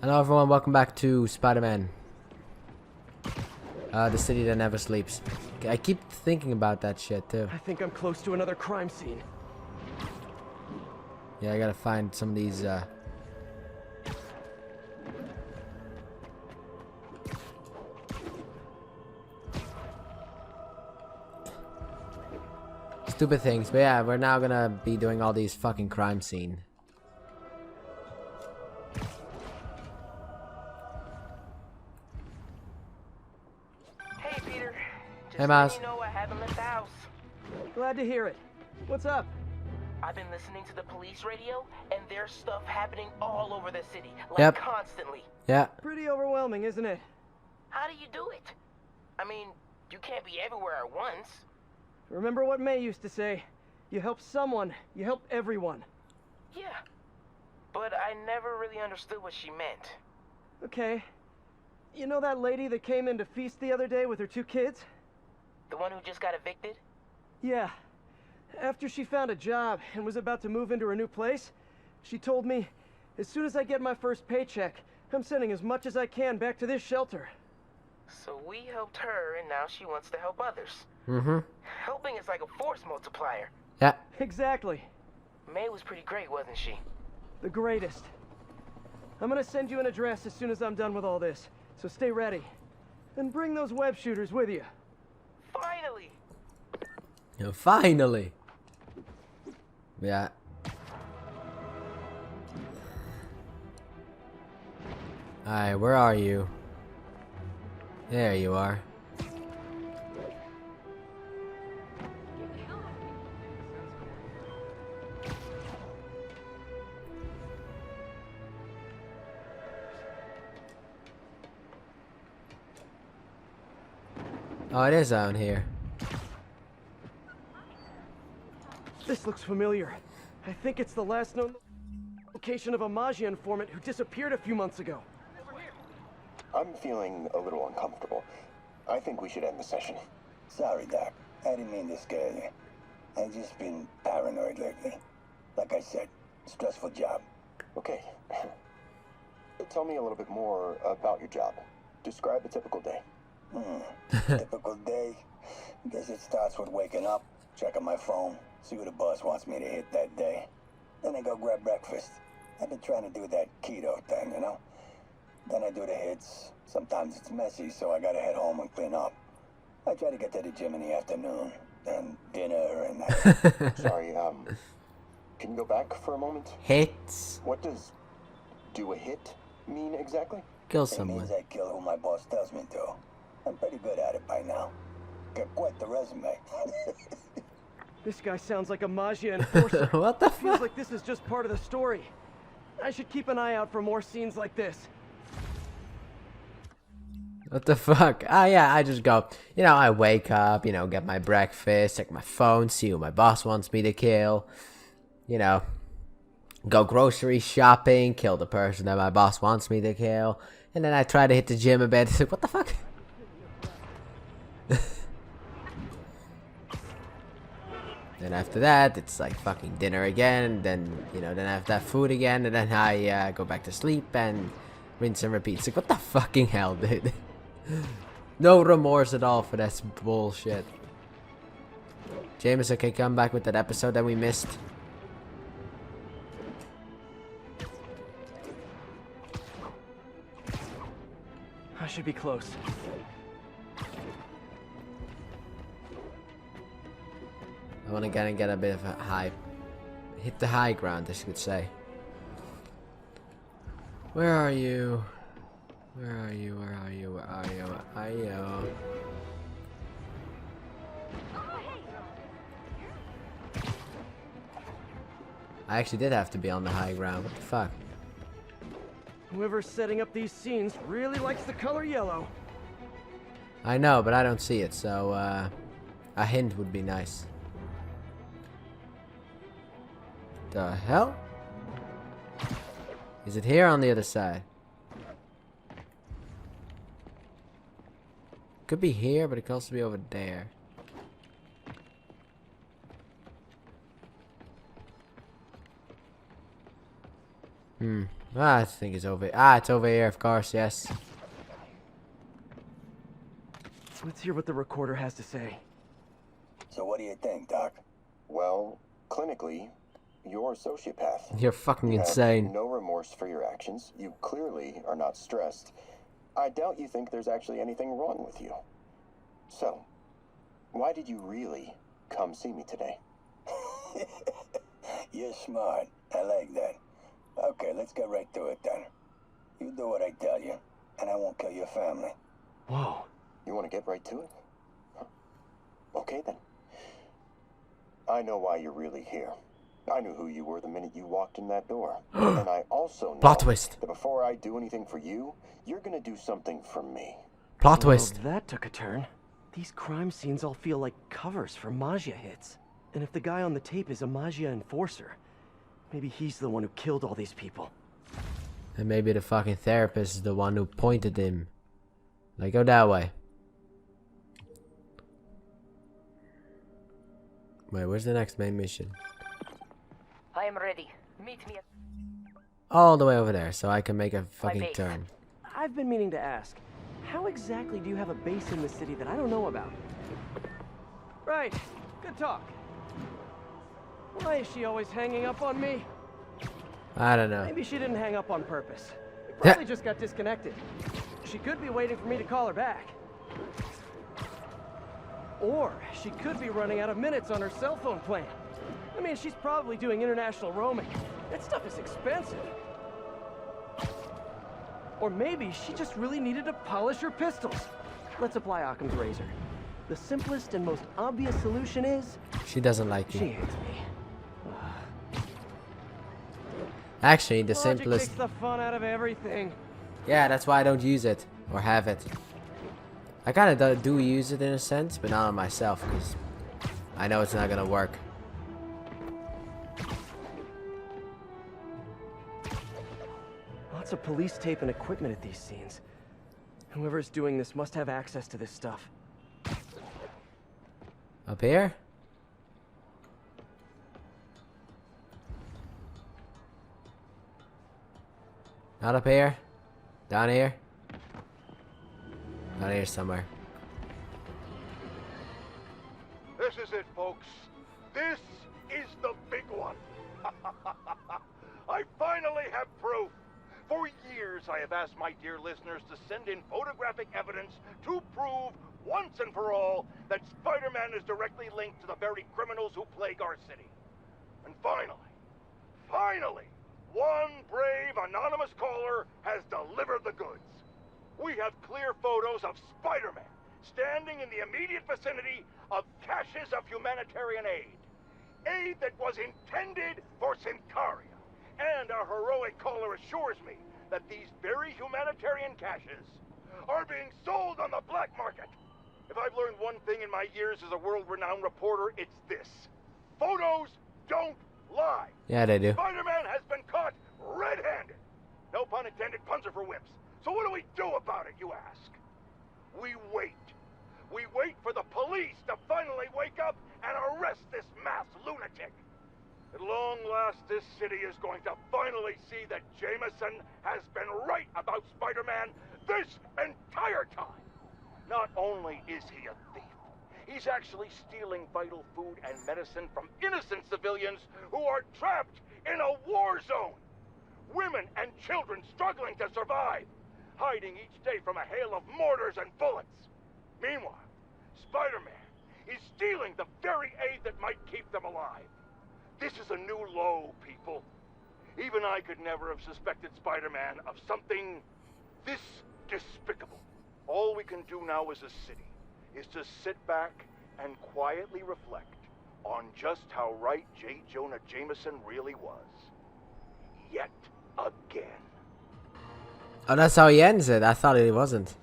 Hello everyone, welcome back to Spider-Man. The city that never sleeps. I keep thinking about that shit too. I think I'm close to another crime scene. Yeah, I gotta find some of these, stupid things. But yeah, we're now gonna be doing all these fucking crime scene. Hey, Peter. Just Hey, Miles. letting you know I haven't left the house. Glad to hear it. What's up? I've been listening to the police radio, and there's stuff happening all over the city, like Yep. constantly. Yeah. Pretty overwhelming, isn't it? How do you do it? I mean, you can't be everywhere at once. Remember what May used to say? You help someone, you help everyone. Yeah, but I never really understood what she meant. Okay. You know that lady that came in to feast the other day with her 2 kids? The one who just got evicted? Yeah. After she found a job and was about to move into her new place, she told me, as soon as I get my first paycheck, I'm sending as much as I can back to this shelter. So we helped her, and now she wants to help others. Mm-hmm. Helping is like a force multiplier. Yeah. Exactly. May was pretty great, wasn't she? The greatest. I'm gonna send you an address as soon as I'm done with all this, so stay ready. And bring those web shooters with you. Finally! Finally. Yeah. Alright, where are you? There you are. Oh, it is down here. This looks familiar. I think it's the last known location of a Maggia informant who disappeared a few months ago. I'm feeling a little uncomfortable. I think we should end the session. Sorry, Doc. I didn't mean to scare you. I've just been paranoid lately. Like I said, stressful job. Okay. Tell me a little bit more about your job. Describe a typical day. Typical day. Guess it starts with waking up, checking my phone, see what the boss wants me to hit that day. Then I go grab breakfast. I've been trying to do that keto thing, you know? Then I do the hits. Sometimes it's messy, so I gotta head home and clean up. I try to get to the gym in the afternoon, then dinner and... Sorry, can you go back for a moment? Hits. What does do a hit mean exactly? Kill It someone. means I kill who my boss tells me to. I'm pretty good at it by now. Got quite the resume. This guy sounds like a Maggia enforcer. What the Feels fuck? like this is just part of the story. I should keep an eye out for more scenes like this. What the fuck? Ah, yeah, I just go, you know, I wake up, you know, get my breakfast, check my phone, see who my boss wants me to kill, you know, go grocery shopping, kill the person that my boss wants me to kill, and then I try to hit the gym a bit. It's like, what the fuck? Then after that, it's like fucking dinner again, then, you know, then I have that food again, and then I go back to sleep and rinse and repeat. It's like, what the fucking hell, dude? No remorse at all for this bullshit. James, okay, come back with that episode that we missed. I should be close. I want to kind of get a bit of a high, hit the high ground, I should say. Where are you? Where are you? Where are you? Where are you? Where are you? I actually did have to be on the high ground. What the fuck? Whoever's setting up these scenes really likes the color yellow. I know, but I don't see it, so a hint would be nice. The hell? Is it here or on the other side? Could be here, but it could also be over there. Ah, I think it's over. Ah, it's over here, of course, yes. Let's hear what the recorder has to say. So what do you think, Doc? Well, clinically, you're a sociopath. You're fucking You insane. have no remorse for your actions. You clearly are not stressed. I doubt you think there's actually anything wrong with you. So, why did you really come see me today? You're smart. I like that. Okay, let's get right to it then. You do what I tell you, and I won't kill your family. Whoa. You want to get right to it? Huh. Okay then. I know why you're really here. I knew who you were the minute you walked in that door. And I also know Plot twist. that before I do anything for you, you're gonna do something for me. Plot Well, twist. that took a turn. These crime scenes all feel like covers for Maggia hits. And if the guy on the tape is a Maggia enforcer, maybe he's the one who killed all these people. And maybe the fucking therapist is the one who pointed him. Like, go that way. Wait, where's the next main mission? I am ready. Meet me at All the way over there, so I can make a fucking base. turn. I've been meaning to ask, how exactly do you have a base in the city that I don't know about? Right. Good talk. Why is she always hanging up on me? I don't know. Maybe she didn't hang up on purpose. We probably just got disconnected. She could be waiting for me to call her back. Or she could be running out of minutes on her cell phone plan. I mean, she's probably doing international roaming. That stuff is expensive. Or maybe she just really needed to polish her pistols. Let's apply Occam's razor. The simplest and most obvious solution is She doesn't like she you. hates me. Actually, the Logic simplest. takes the fun out of everything. Yeah, that's why I don't use it or have it. I kind of do use it in a sense, but not on myself because I know it's not gonna work. Lots of police tape and equipment at these scenes. Whoever's doing this must have access to this stuff. Up here? Not up here? Down here? Down here somewhere. This is it, folks. This is the big one. I finally have proof. For years, I have asked my dear listeners to send in photographic evidence to prove once and for all that Spider-Man is directly linked to the very criminals who plague our city. And finally, one brave anonymous caller has delivered the goods. We have clear photos of Spider-Man standing in the immediate vicinity of caches of humanitarian aid. Aid that was intended for Centaria. And our heroic caller assures me that these very humanitarian caches are being sold on the black market. If I've learned one thing in my years as a world-renowned reporter, it's this. Photos don't lie. Yeah, they do. Spider-Man has been caught red-handed. No pun intended, puns are for whips. So what do we do about it, you ask? We wait. We wait for the police to finally wake up and arrest this mass lunatic. At long last, this city is going to finally see that Jameson has been right about Spider-Man this entire time. Not only is he a thief, he's actually stealing vital food and medicine from innocent civilians who are trapped in a war zone. Women and children struggling to survive, hiding each day from a hail of mortars and bullets. Meanwhile, Spider-Man is stealing the very aid that might keep them alive. This is a new low, people. Even I could never have suspected Spider-Man of something this despicable. All we can do now as a city is to sit back and quietly reflect on just how right J. Jonah Jameson really was. Yet again. Oh, that's how he ends it. I thought it wasn't.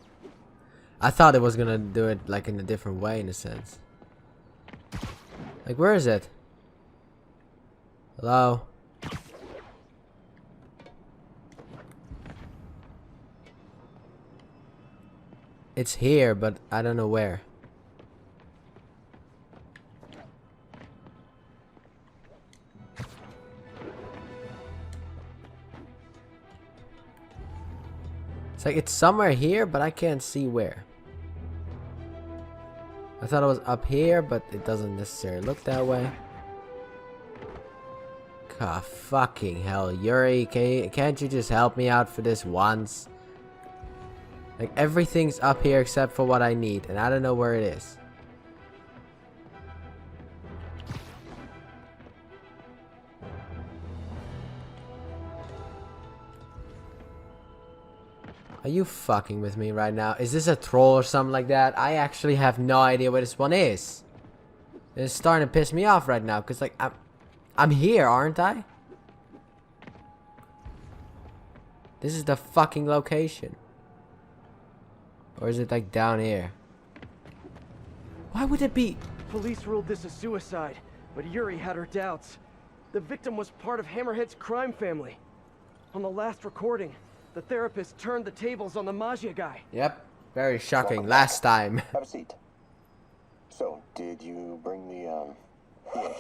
I thought it was gonna do it like in a different way, in a sense. Like, where is it? Hello? It's here, but I don't know where. It's like it's somewhere here, but I can't see where. I thought it was up here, but it doesn't necessarily look that way. God, fucking hell, Yuri, can't you just help me out for this once? Like, everything's up here except for what I need, and I don't know where it is. Are you fucking with me right now? Is this a troll or something like that? I actually have no idea where this one is. It's starting to piss me off right now, because, like, I'm here, aren't I? This is the fucking location. Or is it, like, down here? Why would it be? Police ruled this a suicide, but Yuri had her doubts. The victim was part of Hammerhead's crime family. On the last recording, the therapist turned the tables on the Magia guy. Yep. Very shocking. Last time. Have a seat. So, did you bring the, Yeah.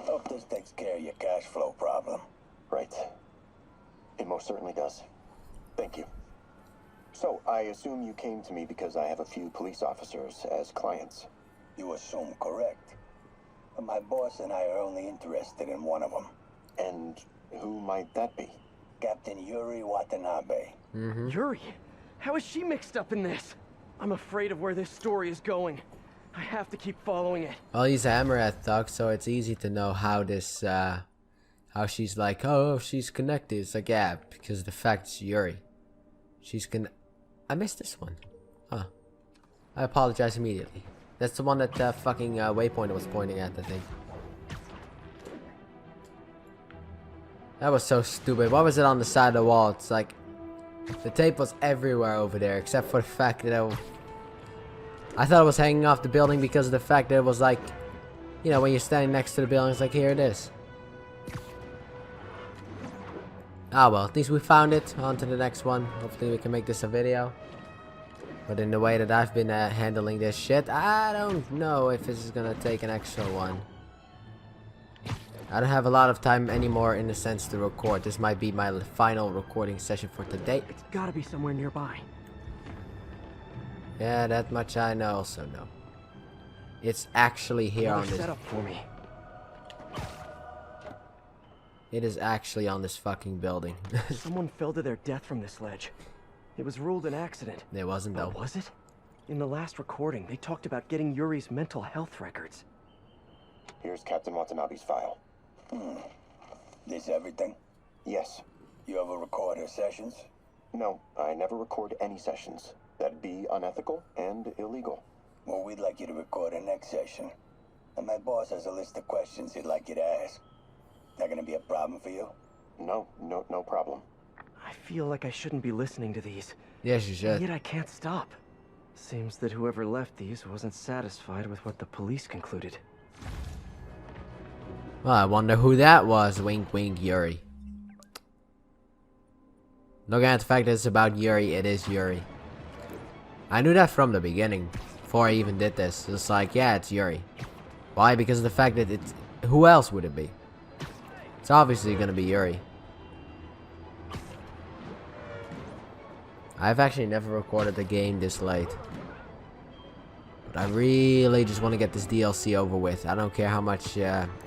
Hope this takes care of your cash flow problem. Right. It most certainly does. Thank you. So, I assume you came to me because I have a few police officers as clients. You assume correct. But my boss and I are only interested in one of them. And who might that be? Captain Yuri Watanabe. Yuri? How is she mixed up in this? I'm afraid of where this story is going. I have to keep following it. Well, he's a Hammerhead thug, so it's easy to know how this, how she's like, oh, she's connected. It's like, yeah, because the fact it's Yuri. I missed this one. Huh. I apologize immediately. That's the one that fucking Waypoint was pointing at, I think. That was so stupid. Why was it on the side of the wall? It's like, the tape was everywhere over there, except for the fact that I thought it was hanging off the building because of the fact that it was like, you know, when you're standing next to the building, it's like, here it is. Ah well, at least we found it. On to the next one. Hopefully we can make this a video. But in the way that I've been handling this shit, I don't know if this is gonna take an extra one. I don't have a lot of time anymore in the sense to record. This might be my final recording session for today. It's gotta be somewhere nearby. Yeah, that much I also know. It's actually here on Another this. setup for me. It is actually on this fucking building. Someone fell to their death from this ledge. It was ruled an accident. It wasn't But though. was it? In the last recording, they talked about getting Yuri's mental health records. Here's Captain Watanabe's file. This everything? Yes. You ever record her sessions? No, I never record any sessions. That'd be unethical and illegal. Well, we'd like you to record her next session. And my boss has a list of questions he'd like you to ask. That gonna be a problem for you? No problem. I feel like I shouldn't be listening to these. Yes, you should. Yet I can't stop. Seems that whoever left these wasn't satisfied with what the police concluded. Well, I wonder who that was. Wink, wink, Yuri. Looking at the fact that it's about Yuri, it is Yuri. I knew that from the beginning, before I even did this. It's like, yeah, it's Yuri. Why? Because of the fact that it's... Who else would it be? It's obviously gonna be Yuri. I've actually never recorded the game this late. But I really just want to get this DLC over with. I don't care how much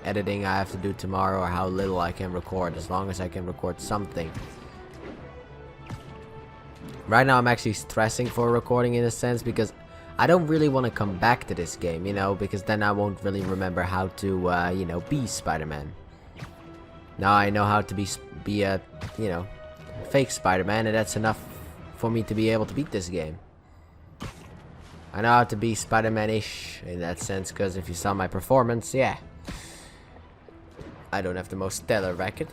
editing I have to do tomorrow or how little I can record, as long as I can record something. Right now I'm actually stressing for recording in a sense because I don't really want to come back to this game, you know, because then I won't really remember how to, you know, be Spider-Man. Now I know how to be a, you know, fake Spider-Man, and that's enough for me to be able to beat this game. I know how to be Spider-Man-ish in that sense, because if you saw my performance, yeah. I don't have the most stellar record.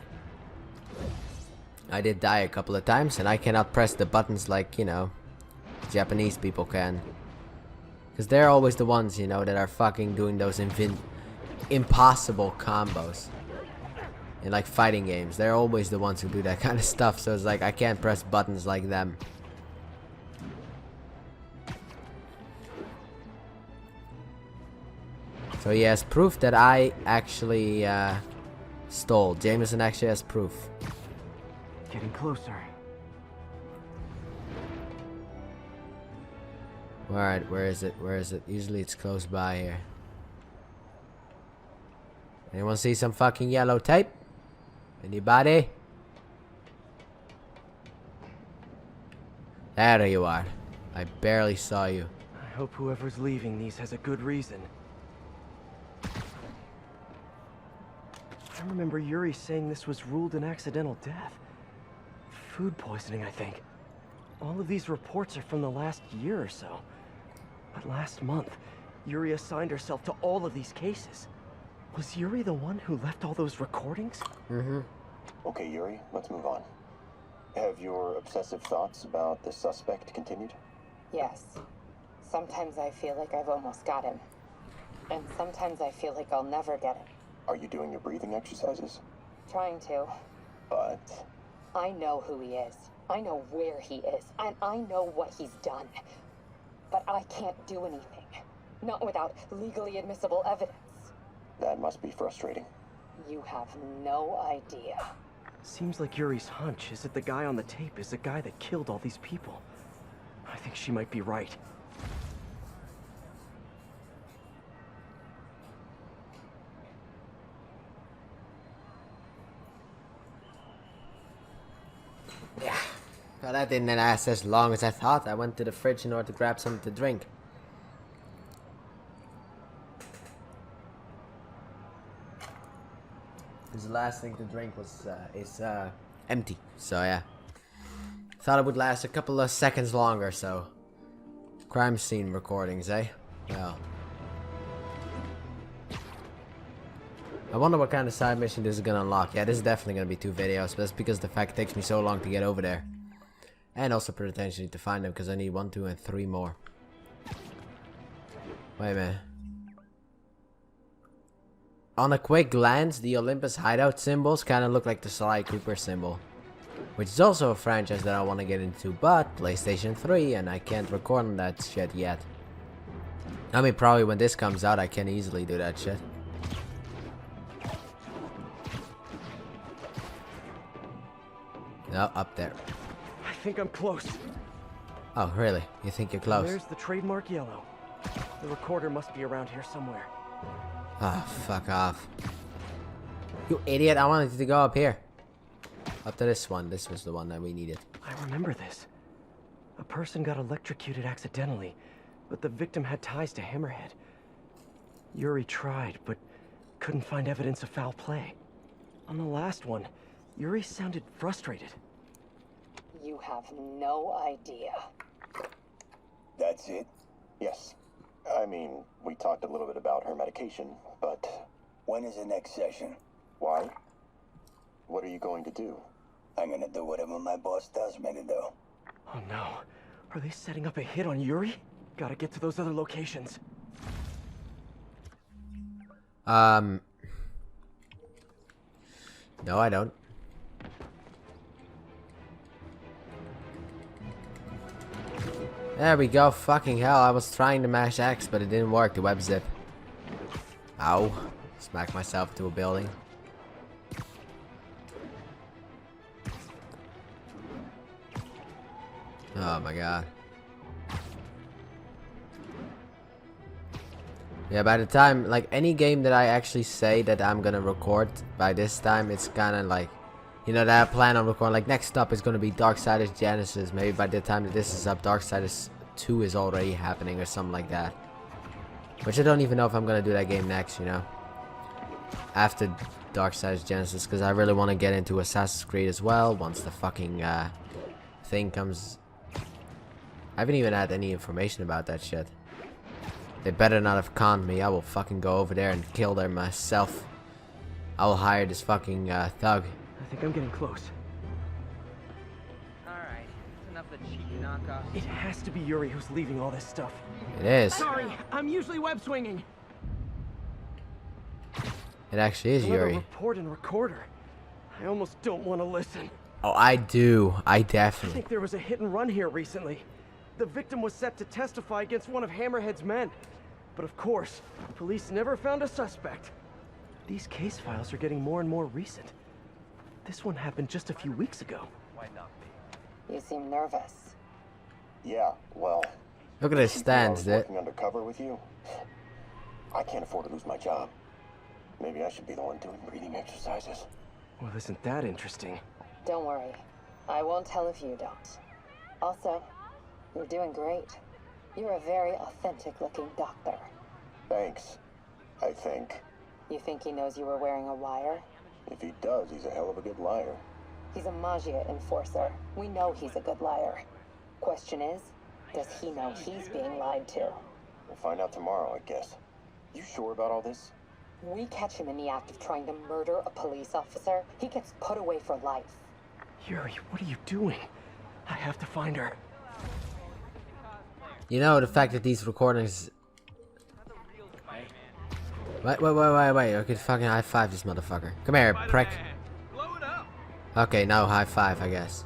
I did die a couple of times, and I cannot press the buttons like, you know, Japanese people can. Because they're always the ones, you know, that are fucking doing those impossible combos. In like fighting games, they're always the ones who do that kind of stuff, so it's like I can't press buttons like them. So he has proof that I actually stole. Jameson actually has proof. Getting closer. Alright, where is it? Where is it? Usually it's close by here. Anyone see some fucking yellow tape? Anybody? There you are. I barely saw you. I hope whoever's leaving these has a good reason. I remember Yuri saying this was ruled an accidental death. Food poisoning, I think. All of these reports are from the last year or so. But last month, Yuri assigned herself to all of these cases. Was Yuri the one who left all those recordings? Mm-hmm. Okay, Yuri, let's move on. Have your obsessive thoughts about the suspect continued? Yes. Sometimes I feel like I've almost got him. And sometimes I feel like I'll never get him. Are you doing your breathing exercises? Trying to. But... I know who he is. I know where he is. And I know what he's done. But I can't do anything. Not without legally admissible evidence. that must be frustrating. You have no idea. Seems like Yuri's hunch is that the guy on the tape is the guy that killed all these people. I think she might be right. Yeah. Well, that didn't last as long as I thought. I went to the fridge in order to grab something to drink. Because the last thing to drink was empty. So yeah. Thought it would last a couple of seconds longer, so. Crime scene recordings, eh? Well. I wonder what kind of side mission this is gonna unlock. Yeah, this is definitely gonna be 2 videos, but that's because the fact it takes me so long to get over there. And also potentially to find them, because I need 1, 2, and 3 more. Wait a minute. On a quick glance, the Olympus hideout symbols kind of look like the Sly Cooper symbol. Which is also a franchise that I want to get into, but PlayStation 3, and I can't record on that shit yet. I mean, probably when this comes out, I can easily do that shit. No, up there. I think I'm close. Oh, really? You think you're close? There's the trademark yellow. The recorder must be around here somewhere. Ah, oh, fuck off. You idiot, I wanted you to go up here. Up to this one. This was the one that we needed. I remember this. A person got electrocuted accidentally, but the victim had ties to Hammerhead. Yuri tried, but couldn't find evidence of foul play. On the last one, Yuri sounded frustrated. You have no idea. That's it? Yes. I mean, we talked a little bit about her medication, but... When is the next session? Why? What are you going to do? I'm gonna do whatever my boss tells me to do. Oh no. Are they setting up a hit on Yuri? Gotta get to those other locations. No, I don't. There we go. Fucking hell, I was trying to mash X, but it didn't work. The web zip. Ow. Smacked myself into a building. Oh my god. Yeah, by the time, like, any game that I actually say that I'm gonna record by this time, it's kinda like, you know, that I plan on recording, like, next up is gonna be Darksiders Genesis. Maybe by the time that this is up, Darksiders 2 is already happening or something like that. Which I don't even know if I'm gonna do that game next, you know. After Darksiders Genesis, because I really want to get into Assassin's Creed as well, once the fucking, thing comes. I haven't even had any information about that shit. They better not have conned me. I will fucking go over there and kill them myself. I will hire this fucking thug. I think I'm getting close. Alright, it's enough of the cheap knockoffs. It has to be Yuri who's leaving all this stuff. It is. Sorry, I'm usually web swinging. It actually is Another Yuri. report and recorder. I almost don't want to listen. Oh, I do. I I definitely. think there was a hit and run here recently. The victim was set to testify against one of Hammerhead's men. But of course, police never found a suspect. These case files are getting more and more recent. This one happened just a few weeks ago. Why not be? You seem nervous. Yeah, well, Look at his Keep me while I stance, was dude. working undercover with you? I can't afford to lose my job. Maybe I should be the one doing breathing exercises. Well, isn't that interesting? Don't worry. I won't tell if you don't. Also, you're doing great. You're a very authentic-looking doctor. Thanks, I think. You think he knows you were wearing a wire? If he does, he's a hell of a good liar. He's a Magia enforcer. We know he's a good liar. Question is, does he know he's being lied to? We'll find out tomorrow, I guess. You sure about all this? We catch him in the act of trying to murder a police officer, he gets put away for life. Yuri, what are you doing? I have to find her. You know, the fact that these recordings... Wait. I could fucking high five this motherfucker. Come here, prick. Okay, now high five, I guess.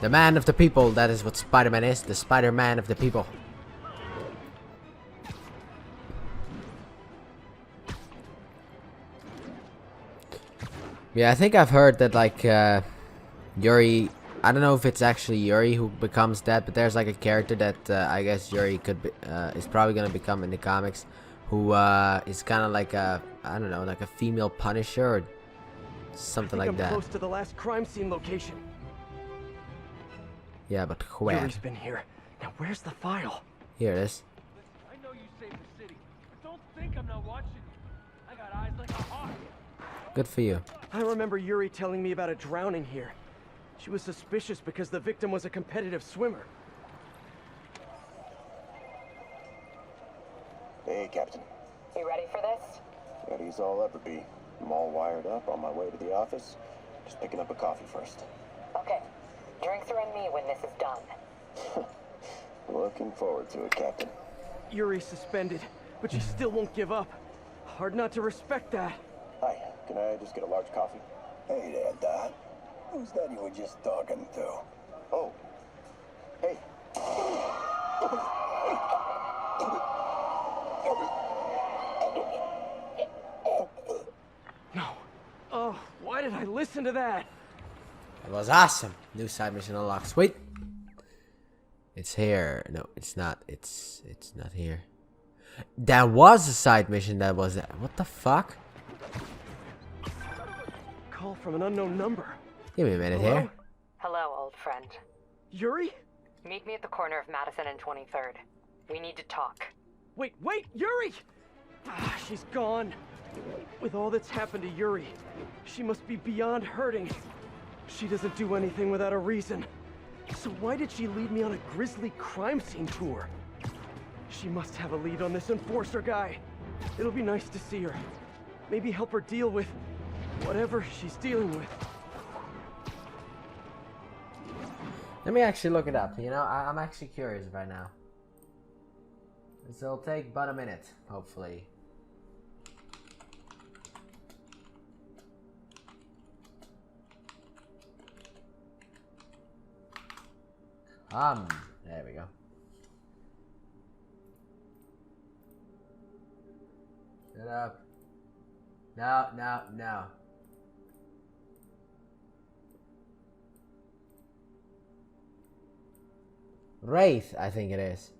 The man of the people, that is what Spider-Man is. The Spider-Man of the people. Yeah, I think I've heard that, like, Yuri... I don't know if it's actually Yuri who becomes that, but there's, like, a character that I guess Yuri could be, is probably gonna become in the comics, who is kind of like a, I don't know, like a female Punisher or something like I'm that. close to the last crime scene location. Yeah, but where? Yuri's been here. Now where's the file? Here it is. I know you saved the city, but don't think I'm not watching you. I got eyes like a hawk. Good for you. I remember Yuri telling me about a drowning here. She was suspicious because the victim was a competitive swimmer. Hey, Captain. You ready for this? Ready as I'll ever be. I'm all wired up on my way to the office. Just picking up a coffee first. Okay. Drinks are on me when this is done. Looking forward to it, Captain. Yuri's suspended, but she still won't give up. Hard not to respect that. Hi, can I just get a large coffee? Hey there, Dot. Who's that you were just talking to? Oh. Hey. No. Oh, why did I listen to that? It was awesome. New side mission unlocked. Sweet. It's here. No, it's not. It's not here. That was a side mission that was... What the fuck? Call from an unknown number. Give me a minute Hello? here. Hello, old friend. Yuri? Meet me at the corner of Madison and 23rd. We need to talk. Wait, Yuri! Ah, she's gone. With all that's happened to Yuri, she must be beyond hurting. She doesn't do anything without a reason. So why did she lead me on a grisly crime scene tour? She must have a lead on this enforcer guy. It'll be nice to see her. Maybe help her deal with whatever she's dealing with. Let me actually look it up. You know, I'm actually curious right now. This will take but a minute, hopefully. There we go. Shut up. No. Wraith, I think it is.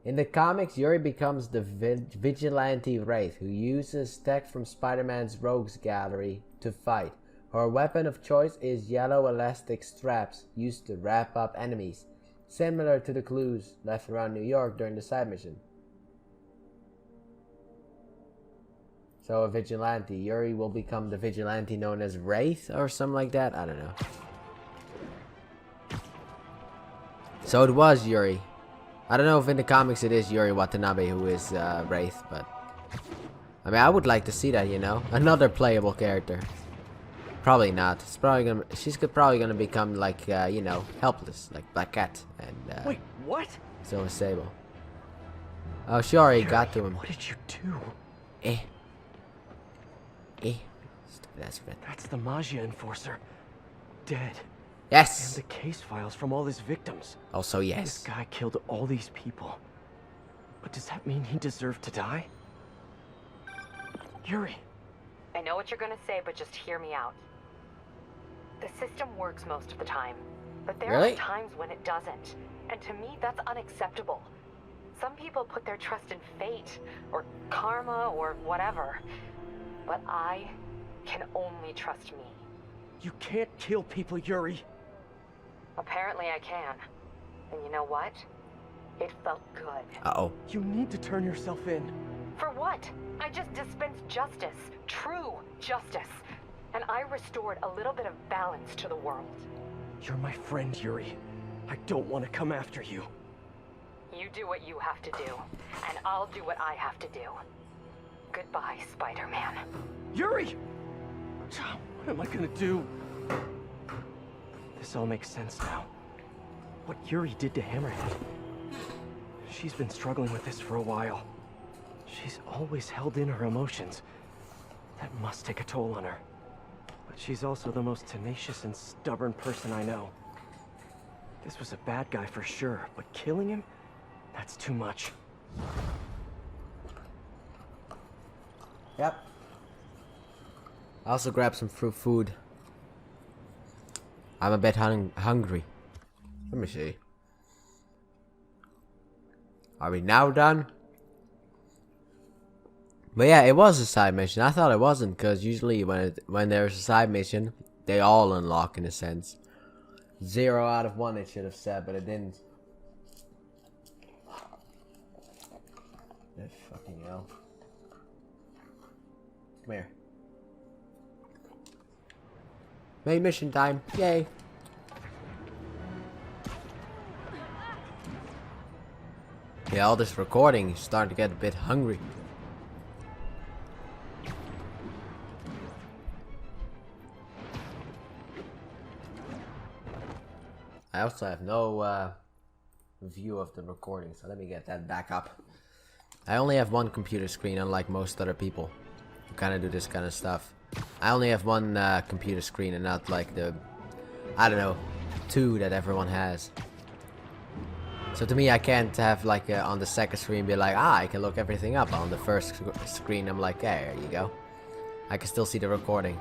In the comics, Yuri becomes the vigilante Wraith, who uses tech from Spider-Man's Rogues Gallery to fight. Her weapon of choice is yellow elastic straps used to wrap up enemies, similar to the clues left around New York during the side mission. So a vigilante. Yuri will become the vigilante known as Wraith or something like that? I don't know. So it was Yuri. I don't know if in the comics it is Yuri Watanabe who is Wraith, but... I mean, I would like to see that, you know? Another playable character. Probably not. It's probably gonna... She's probably gonna become, like, you know, helpless. Like Black Cat and... Wait, what? So is Sable. Oh, she already got to him. What did you do? Stupid ass friend. That's the Magia enforcer. Dead. Yes! And the case files from all his victims. Also, This yes. guy killed all these people. But does that mean he deserved to die? Yuri. I know what you're gonna say, but just hear me out. The system works most of the time. But there Really? are times when it doesn't. And to me, that's unacceptable. Some people put their trust in fate, or karma, or whatever. But I can only trust me. You can't kill people, Yuri. Apparently I can. And you know what? It felt good. Uh-oh. You need to turn yourself in. For what? I just dispensed justice. True justice. And I restored a little bit of balance to the world. You're my friend, Yuri. I don't want to come after you. You do what you have to do, and I'll do what I have to do. Goodbye, Spider-Man. Yuri! What am I gonna do? This all makes sense now. What Yuri did to Hammerhead. She's been struggling with this for a while. She's always held in her emotions. That must take a toll on her. But she's also the most tenacious and stubborn person I know. This was a bad guy for sure, but killing him? That's too much. Yep. I also grabbed some food. I'm a bit hungry. Let me see. Are we now done? But yeah, it was a side mission. I thought it wasn't, because usually when there's a side mission, they all unlock in a sense. 0 out of 1 it should have said, but it didn't. Fucking hell. Come here. Main mission time. Yay. Yeah, all this recording is starting to get a bit hungry. I also have no view of the recording, so let me get that back up. I only have one computer screen, unlike most other people who kind of do this kind of stuff. I only have one computer screen and not like the, I don't know, 2 that everyone has. So to me, I can't have like on the second screen be like, I can look everything up. On the first screen, I'm like, there you go. I can still see the recording.